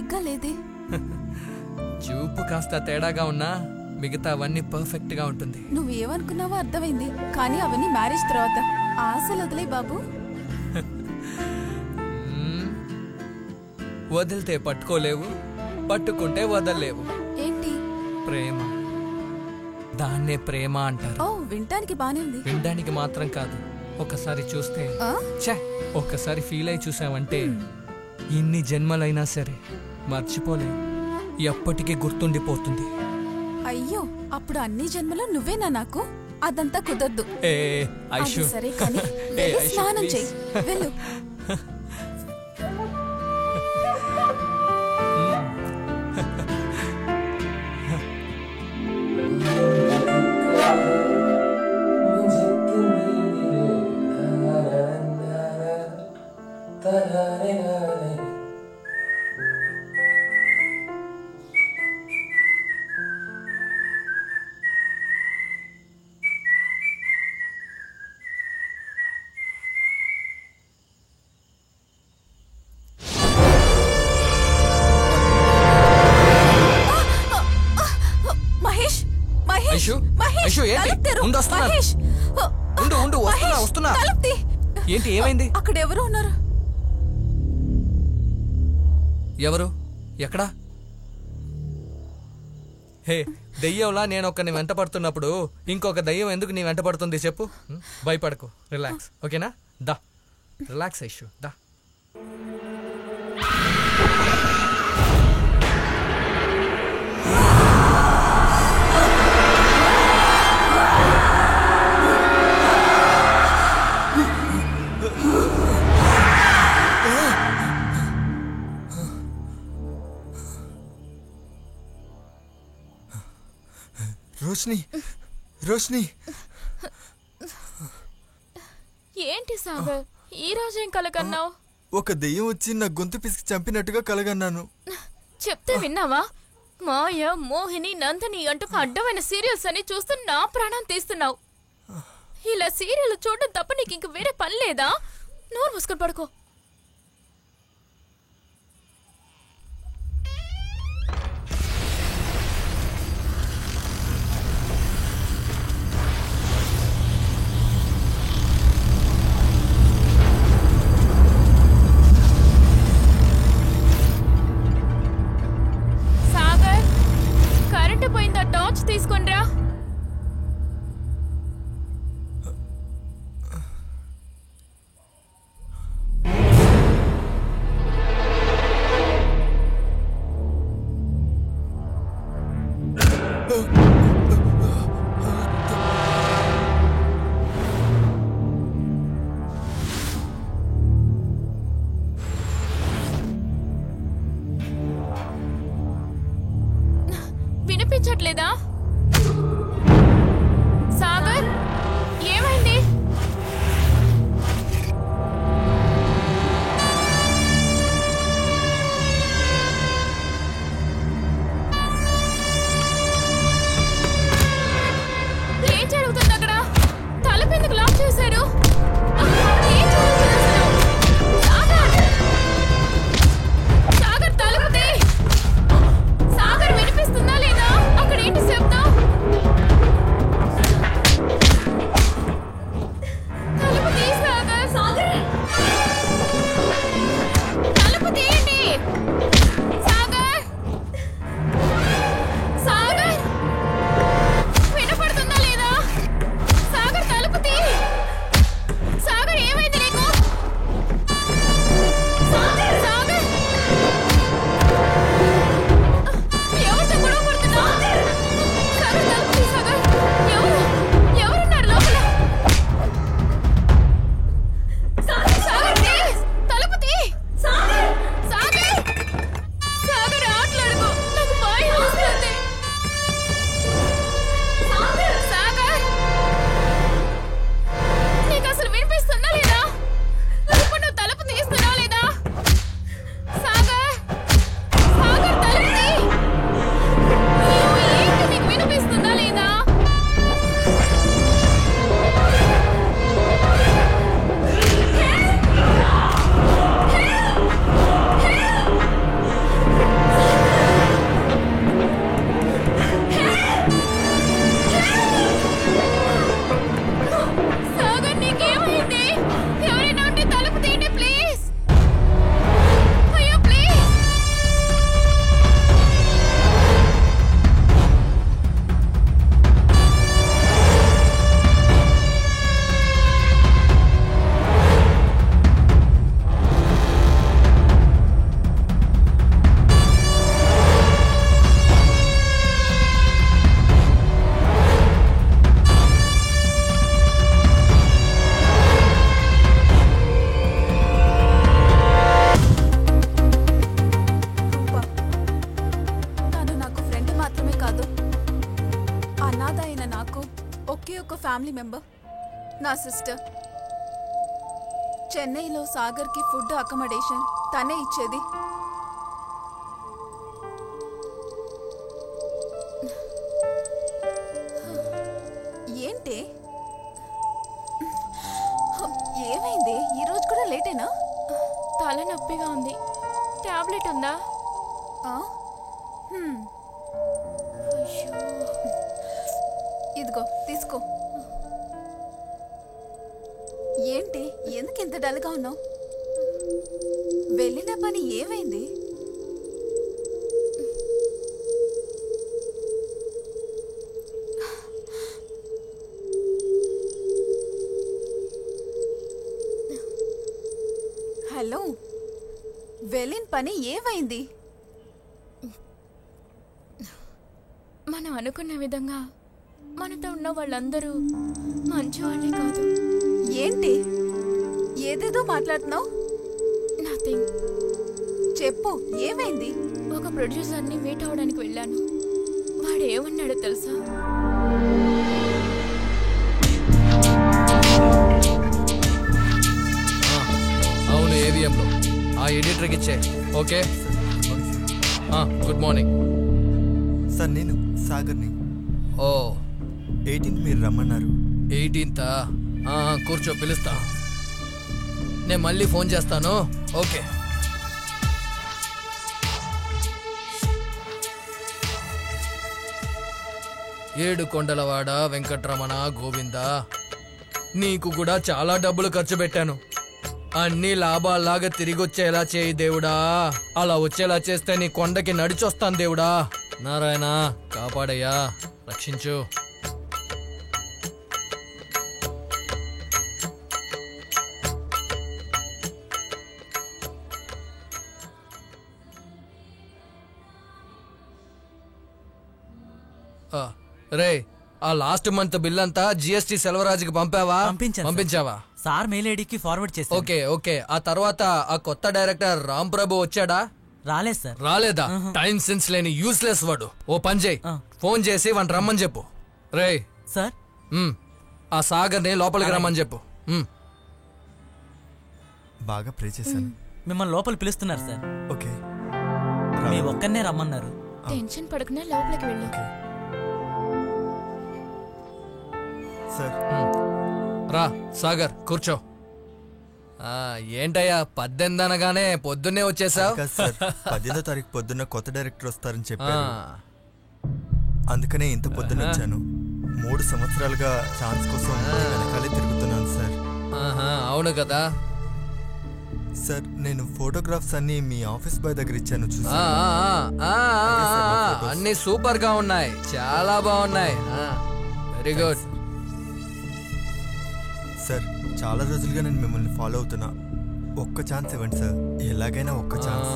సరిగ్గా లేదే. చూపు కాస్త తేడాగా ఉన్నా మిగతా అవన్నీ పర్ఫెక్ట్ గా ఉంటుంది. నువ్వేమనుకున్నావో అర్థమైంది, కానీ అవన్నీ మ్యారేజ్ తర్వాత. ఆశలు వదిలే బాబు. వదిలితే పట్టుకోలేవు, పట్టుకుంటే వదలలేవు. ఏంటి? ప్రేమ. దాన్నే ప్రేమ అంటారు. ఓ, వినటానికి బానే ఉంది. వినడానికి మాత్రం కాదు, ఒకసారి చూస్తే ఒక్కసారి ఫీల్ అయి చూసావంటే ఇన్ని జన్మలైనా సరే మర్చిపోలేవు, ఎప్పటికీ గుర్తుండిపోతుంది. అయ్యో, అప్పుడు అన్ని జన్మలో నువ్వేనా నాకు? అదంతా కుదరదు. సరే కానీ స్నానం చెయ్యి, వెళ్ళు. ఏంటి, ఏమైంది? అక్కడ ఎవరు ఉన్నారు? ఎవరు? ఎక్కడా? హే, దెయ్యంలా నేను ఒక్కని వెంట పడుతున్నప్పుడు ఇంకొక దెయ్యం ఎందుకు నీ వెంట పడుతుంది చెప్పు? భయపడకు, రిలాక్స్, ఓకేనా? దా, రిలాక్స్ ఐషు, దా. రోష్ని, రోష్ని. ఏంటి సాగర్, ఈ రోజు ఏం కలగన్నావు? ఒక దెయ్యం వచ్చి నా గొంతు పిసికి చంపినట్టుగా కలగన్నాను. చెప్తే విన్నావా? మాయ, మోహిని, నందిని అంటూ అడ్డమైన సీరియల్స్ అని చూస్తూ నా ప్రాణం తీస్తున్నావు. ఇలా సీరియల్ చూడడం తప్ప నీకు ఇంక వేరే పని లేదా? నోరు మూసుకొని పడుకో. పోయిందా? టార్చ్ తీసుకొనిరా. వినిపించట్లేదా? సాగర్, ఏమైంది? ఏం జరుగుతుంది అక్కడ? తలుపు ఎందుకు లాక్ చేశారు? ఏం జరుగుతుంది అసలు? సాగర్, తలుపు తీ. సాగర్, వినిపిస్తుందా లేదా? అక్కడ ఏంటి శబ్దం? అనాథ అయిన నాకు ఒకే ఒక ఫ్యామిలీ మెంబర్ నా సిస్టర్. చెన్నైలో సాగర్కి ఫుడ్ అకామిడేషన్ తనే ఇచ్చేది. ఏంటి ఏమైంది? ఈరోజు కూడా లేటేనా? తలనొప్పిగా ఉంది. టాబ్లెట్ ఉందా? ఇదిగో తీసుకో. ఏంటి ఎందుకు ఇంత డల్గా ఉన్నావు? వెళ్ళిన పని ఏమైంది? హలో, వెళ్ళిన పని ఏమైంది? మనం అనుకున్న విధంగా మనతో ఉన్న వాళ్ళందరూ మంచివాళ్ళే కాదు. ఏంటి ఏదేదో మాట్లాడుతున్నావు? నథింగ్. చెప్పు ఏమైంది? ఒక ప్రొడ్యూసర్ని మీట్ అవడానికి వెళ్ళాను. వాడు ఏమన్నాడో తెలుసా? అవును, ఏవిఎంలో ఆ ఎడిటర్కి ఇచ్చే. Okay, good morning sir. నేను సాగర్ని. ఓ 18th మీరు రమ్మన్నారు. 18th? కూర్చో, పిలుస్తా. నేను మళ్ళీ ఫోన్ చేస్తాను. ఓకే. ఏడు కొండలవాడ వెంకట్రమణ గోవింద, నీకు కూడా చాలా డబ్బులు ఖర్చు పెట్టాను. అన్ని లాభాల్లాగా తిరిగి వచ్చేలా చేయి దేవుడా. అలా వచ్చేలా చేస్తే నీ కొండకి నడిచొస్తాను దేవుడా. నారాయణ కాపాడయ్యా, రక్షించు. రే, ఆ లాస్ట్ మంత్ బిల్ అంతా జిఎస్టీ సెల్వరాజుకి పంపావా? పంపించావా? సార్ మెయిల్ ఐడికి ఫార్వర్డ్ చేశారు. Okay okay. ఆ తర్వాత ఆ కొత్త డైరెక్టర్ రామ్ ప్రభు వచ్చాడా? రాలేదు సార్. రాలేదా? టైం సెన్స్ లేని యూస్లెస్ వాడు. ఓ పని చేయి, ఫోన్ చేసి వాడిని రమ్మని చెప్పు. రే సార్, ఆ సాగర్ని లోపలికి రమ్మని చెప్పు. బాగా ప్రే చేశాను. మిమ్మల్ని లోపల పిలుస్తున్నారు సార్. ఓకే, మీ ఒక్కనే రమ్మన్నారు. టెన్షన్ పడకుండా లోపలికి వెళ్ళు. సార్ రా సాగర్, కూర్చో. ఏంటయ్యా 18 అనగానే పొద్దున్నే వచ్చేసావు? కాదు సార్, 18వ తారీఖు పొద్దున్న కొత్త డైరెక్టర్ వస్తారని చెప్పారు. అందుకనే ఇంత పొద్దున్న వచ్చాను. 3 సంవత్సరాలుగా ఛాన్స్ కోసం వెనకాలే తిరుగుతున్నాను సార్. అవును కదా సార్. నేను ఫోటోగ్రాఫ్స్ అన్ని మీ ఆఫీస్ బాయ్ దగ్గర ఇచ్చాను, చూసా. అన్ని సూపర్ గా ఉన్నాయి, చాలా బాగున్నాయి. Very good sir. చాలా రోజులుగా నేను మిమ్మల్ని ఫాలో అవుతున్నా. ఒక్క ఛాన్స్ ఇవ్వండి సార్, ఎలాగైనా ఒక్క ఛాన్స్.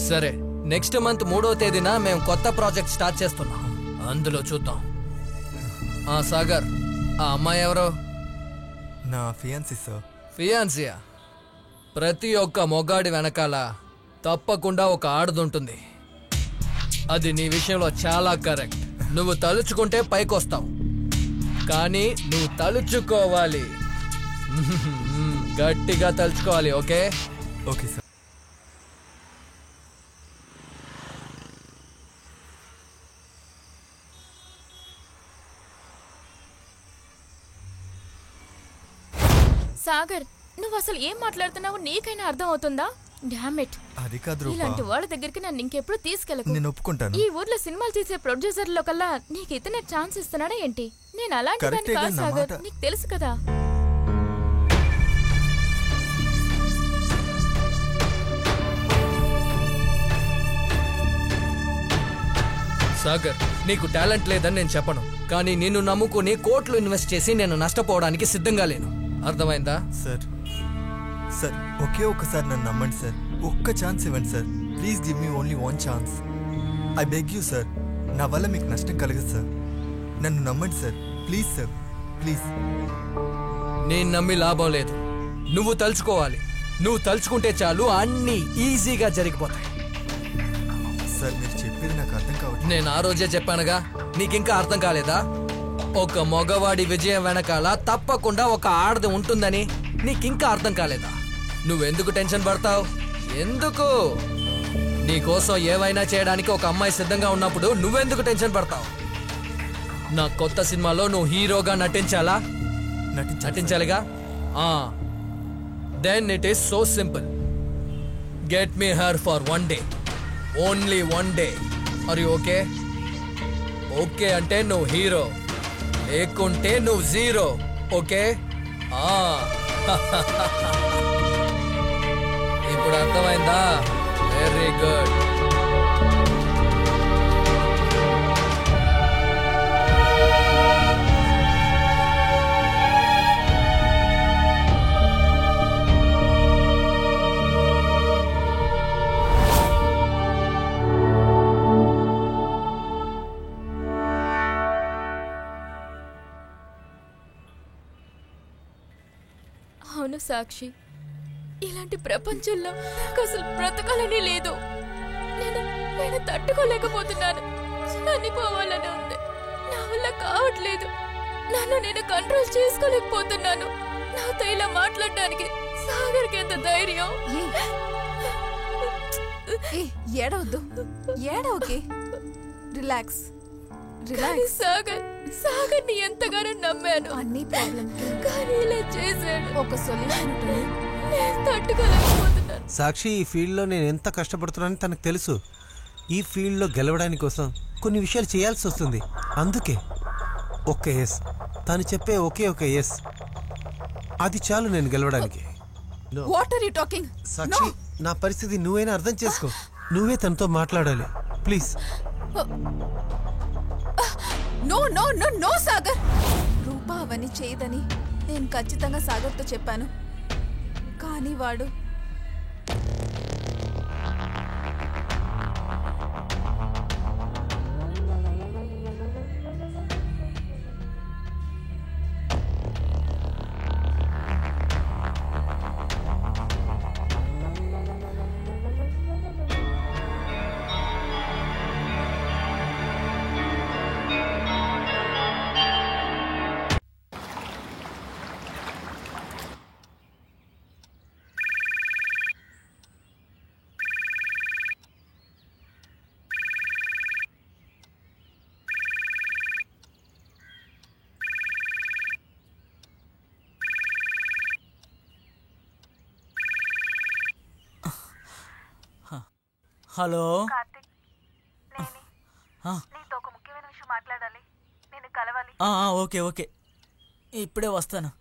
సరే, నెక్స్ట్ మంత్ 3వ తేదీన మేము కొత్త ప్రాజెక్ట్ స్టార్ట్ చేస్తున్నాం. అందులో చూద్దాం. సాగర్, ఆ అమ్మాయి ఎవరో? నా ఫియాన్సీ సార్. ఫియాన్సియా? ప్రతి ఒక్క మొగాడి వెనకాల తప్పకుండా ఒక ఆడదుంటుంది. అది నీ విషయంలో చాలా కరెక్ట్. నువ్వు తలుచుకుంటే పైకొస్తావు, కానీ నువ్వు తలుచుకోవాలి. గట్టిగా తలుచుకోవాలి. Okay okay sir. సాగర్, నువ్వు అసలు ఏం మాట్లాడుతున్నావు నీకైనా అర్థం అవుతుందా? Damn it. అది కాదు రూపా. ఇలాంటి వాళ్ళ దగ్గరికి నన్ను ఇంకెప్పుడు తీసుకెళ్ళకు. నేను ఒప్పుకుంటాను. ఈ ఊర్లో సినిమాలు తీసే ప్రొడ్యూసర్లో కల్లా నీకు ఇతనే ఛాన్స్ ఇస్తున్నాడా ఏంటి? నేను అలాంటి దాన్ని కరెక్టే కాదు నా సాగర్, మాట. నీకు తెలుసు కదా. సాగర్, నీకు టాలెంట్ లేదని నేను చెప్పను, కానీ నిన్ను నమ్ముకుని కోట్లు ఇన్వెస్ట్ చేసి నేను నష్టపోవడానికి సిద్ధంగా లేను. అర్థమైందా? సార్ సార్, ఒకే ఒక్కసారి నన్ను నమ్మండి సార్. ఒక్క ఛాన్స్ ఇవ్వండి sir. Please give me only 1 chance. I beg you sir. నా వల్ల మీకు నష్టం కలగదు సార్. నన్ను నమ్మండి సార్, ప్లీజ్ సార్, ప్లీజ్. నేను నమ్మి లాభం లేదు. నువ్వు తలుచుకోవాలి. నువ్వు తలుచుకుంటే చాలు, అన్నీ ఈజీగా జరిగిపోతాయి. సార్, మీరు చెప్పేది నాకు అర్థం కావట్లేదు. నేను ఆ రోజే చెప్పానుగా, నీకింకా అర్థం కాలేదా? ఒక మగవాడి విజయం వెనకాల తప్పకుండా ఒక ఆడది ఉంటుందని నీకింకా అర్థం కాలేదా? నువ్వెందుకు టెన్షన్ పడతావు? ఎందుకు? నీకోసం ఏవైనా చేయడానికి ఒక అమ్మాయి సిద్ధంగా ఉన్నప్పుడు నువ్వెందుకు టెన్షన్ పడతావు? నా కొత్త సినిమాలో నువ్వు హీరోగా నటించాలా? నటించాలిగా? Then it is so simple. Get me her for 1 day. Only 1 day. Are you okay? Okay అంటే నువ్వు హీరో, లేకుంటే నువ్వు జీరో. ఓకే? ఇప్పుడు అర్థమైందా? Very good. అవును సాక్షి, ఇలాంటి ప్రపంచంలో నాకు అసలు బ్రతకాలని లేదు. నేను తట్టుకోలేకపోతున్నాను. చనిపోవాలని ఉంది. నా వల్ల కావట్లేదు. నన్ను నేను కంట్రోల్ చేసుకోలేకపోతున్నాను. నాతో ఇలా మాట్లాడడానికి సాగర్కి ఎంత ధైర్యం? ఏడవద్దు, ఏడవకే. రిలాక్స్. సాగర్ని ఎంతగానో నమ్మాను. అన్ని ప్రాబ్లం కానీ ఇలా చేశాడు. ఒక సొల్యూషన్ ఉంటుంది. నేను తట్టుకోలేకపోతున్నాను. సాక్షి, ఈ ఫీల్డ్లో నేను ఎంత కష్టపడుతున్నానని తనకు తెలుసు. ఈ ఫీల్డ్లో గెలవడానికి కోసం కొన్ని విషయాలు చేయాల్సి వస్తుంది. అందుకే ఒక్క ఎస్, తను చెప్పే ఒకే ఒక ఎస్, అది చాలు నేను గెలవడానికి. What are you talking? Sakshi, నా పరిస్థితి నువ్వైనా అర్థం చేసుకో. నువ్వే తనతో మాట్లాడాలి please. No no no no Sagar. Roopa అవన్నీ చేయదని నేను ఖచ్చితంగా సాగర్తో చెప్పాను. కానీ వాడు హలో. కార్తిక్, నీతో ఒక ముఖ్యమైన విషయం మాట్లాడాలి. నేను కలవాలి. ఓకే ఓకే, ఇప్పుడే వస్తాను.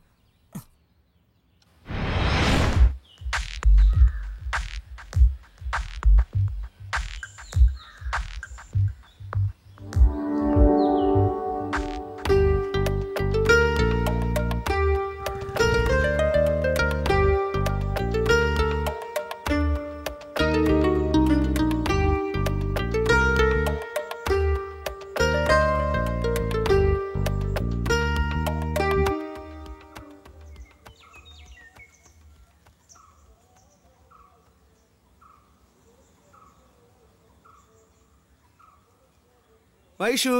Vaishu,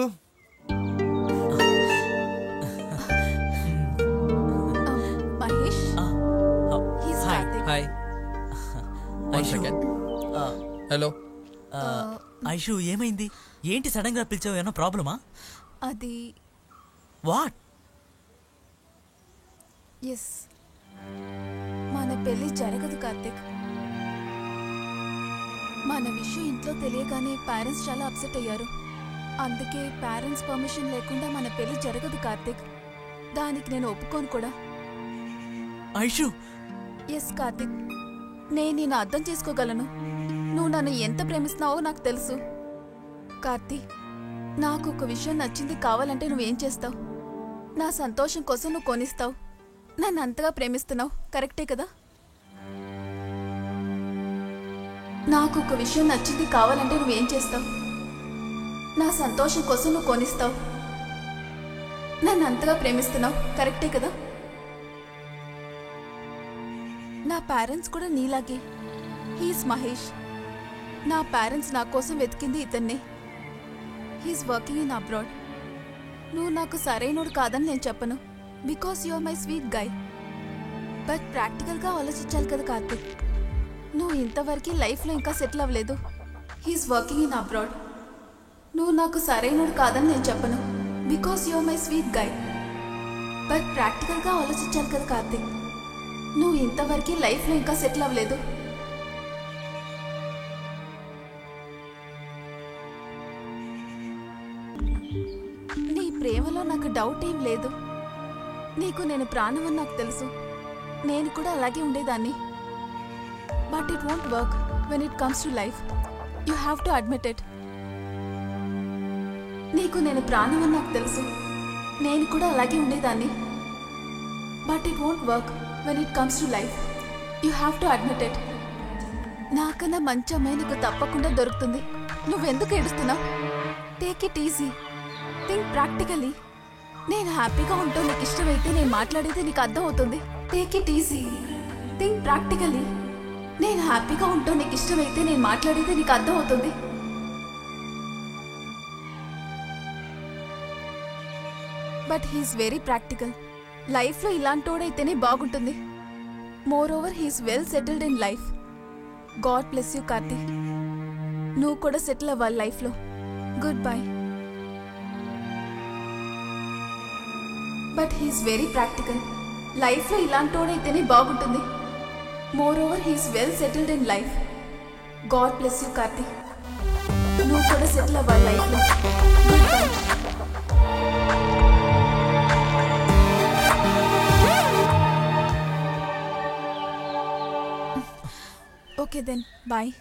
Mahesh, he's Karthik. Hi. One second. Hello. Aishu, ఏమైంది? ఏంటి సడన్ గా పిలిచావు? ఏమన్నా ప్రాబ్లమా? అది వాట్? ఎస్, మన పెళ్లి జరగదు కార్తిక్. మన విషయం ఇంట్లో తెలియగానే పేరెంట్స్ చాలా అప్సెట్ అయ్యారు. అందుకే పేరెంట్స్ పర్మిషన్ లేకుండా మన పెళ్లి జరగదు కార్తిక్. దానికి నేను ఒప్పుకోను కూడా. ఐషు. ఎస్ కార్తిక్, నేను నిన్ను అర్థం చేసుకోగలను. నువ్వు నన్ను ఎంత ప్రేమిస్తున్నావో నాకు తెలుసు. కార్తిక్, నాకు ఒక విషయం నచ్చింది కావాలంటే నువ్వేం చేస్తావు? నా సంతోషం కోసం నువ్వు కొనిస్తావు. నన్ను అంతగా ప్రేమిస్తున్నావు, కరెక్టే కదా? నాకు ఒక విషయం నచ్చింది కావాలంటే నువ్వేం చేస్తావు? నా సంతోషం కోసం నువ్వు కొనిస్తావు. నన్ను అంతగా ప్రేమిస్తున్నావు, కరెక్టే కదా? నా పేరెంట్స్ కూడా నీలాగే. హీస్ మహేష్. నా పేరెంట్స్ నా కోసం వెతికింది ఇతన్నే. He's working in abroad. నువ్వు నాకు సరైనోడు కాదని నేను చెప్పను, because you are my sweet guy. But ప్రాక్టికల్గా ఆలోచించాలి కదా కార్తిక్. నువ్వు ఇంతవరకు లైఫ్లో ఇంకా సెటిల్ అవ్వలేదు. He's working in abroad. నువ్వు నాకు సరైనోడు కాదని నేను చెప్పను, because you are my sweet guy. But ప్రాక్టికల్గా ఆలోచించాలి కదా కార్తిక్. నువ్వు ఇంతవరకు లైఫ్లో ఇంకా సెటిల్ అవ్వలేదు. నీ ప్రేమలో నాకు డౌట్ ఏం లేదు. నీకు నేను ప్రాణం అని నాకు తెలుసు. నేను కూడా అలాగే ఉండేదాన్ని. But it won't work when it comes to life. You have to admit it. నీకు నేను ప్రాణం అని నాకు తెలుసు. నేను కూడా అలాగే ఉండేదాన్ని. But it won't work when it comes to life. You have to admit it. నాకన్నా మంచి అమ్మాయి నీకు తప్పకుండా దొరుకుతుంది. నువ్వెందుకు ఏడుస్తున్నావు? Take it easy. Think practically. నేను హ్యాపీగా ఉంటూ నీకు ఇష్టమైతే నేను మాట్లాడేది నీకు అర్థం అవుతుంది. Take it easy. Think practically. నేను హ్యాపీగా ఉంటూ నీకు ఇష్టమైతే నేను మాట్లాడేది నీకు అర్థం అవుతుంది. But he's very practical. లైఫ్లో ఇలాంటోడైతేనే బాగుంటుంది. Moreover he's well settled in life. God bless you Karthi. నువ్వు కూడా సెటిల్ అవ్వాలి లైఫ్లో. Goodbye. But he's very practical. లైఫ్లో ఇలాంటోడైతేనే బాగుంటుంది. Moreover he's well settled in life. God bless you Karthi. నువ్వు కూడా సెటిల్ అవ్వాలి లైఫ్లో. Goodbye. Okay then bye.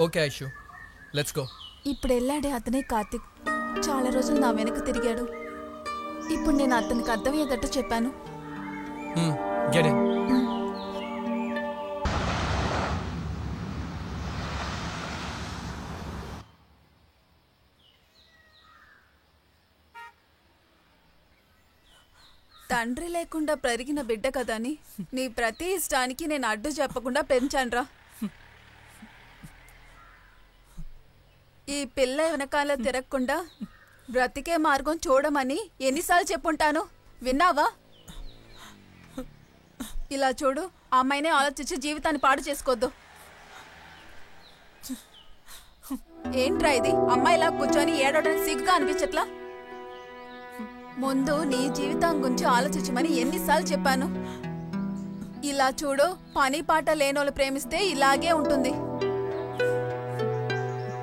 Okay Aishu, let's go. ఇప్పుడు వెళ్ళాడే అతనే కార్తిక్. చాలా రోజులు నా వెనక తిరిగాడు. ఇప్పుడు నేను అతనికి అర్థమయ్యేటట్టు చెప్పాను. Get in. తండ్రి లేకుండా పెరిగిన బిడ్డ కదా అని నీ ప్రతి ఇష్టానికి నేను అడ్డు చెప్పకుండా పెంచానురా. ఈ పిల్ల వెనకాల తిరగకుండా బ్రతికే మార్గం చూడమని ఎన్నిసార్లు చెప్పుంటాను, విన్నావా? ఇలా చూడు, ఆ అమ్మాయినే ఆలోచించి జీవితాన్ని పాడు చేసుకోవద్దు. ఏంట్రా ఇది? అమ్మాయిలా కూర్చొని ఏడవడానికి సిగ్గుగా అనిపించట్లా? ముందు నీ జీవితం గురించి ఆలోచించమని ఎన్నిసార్లు చెప్పాను. ఇలా చూడు, పని పాట లేనోళ్ళు ప్రేమిస్తే ఇలాగే ఉంటుంది.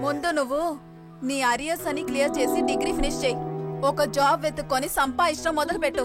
ముందు నువ్వు నీ అరియర్స్ అని క్లియర్ చేసి డిగ్రీ ఫినిష్ చేయి. ఒక జాబ్ వెతుక్కొని సంపాదించడం మొదలుపెట్టు.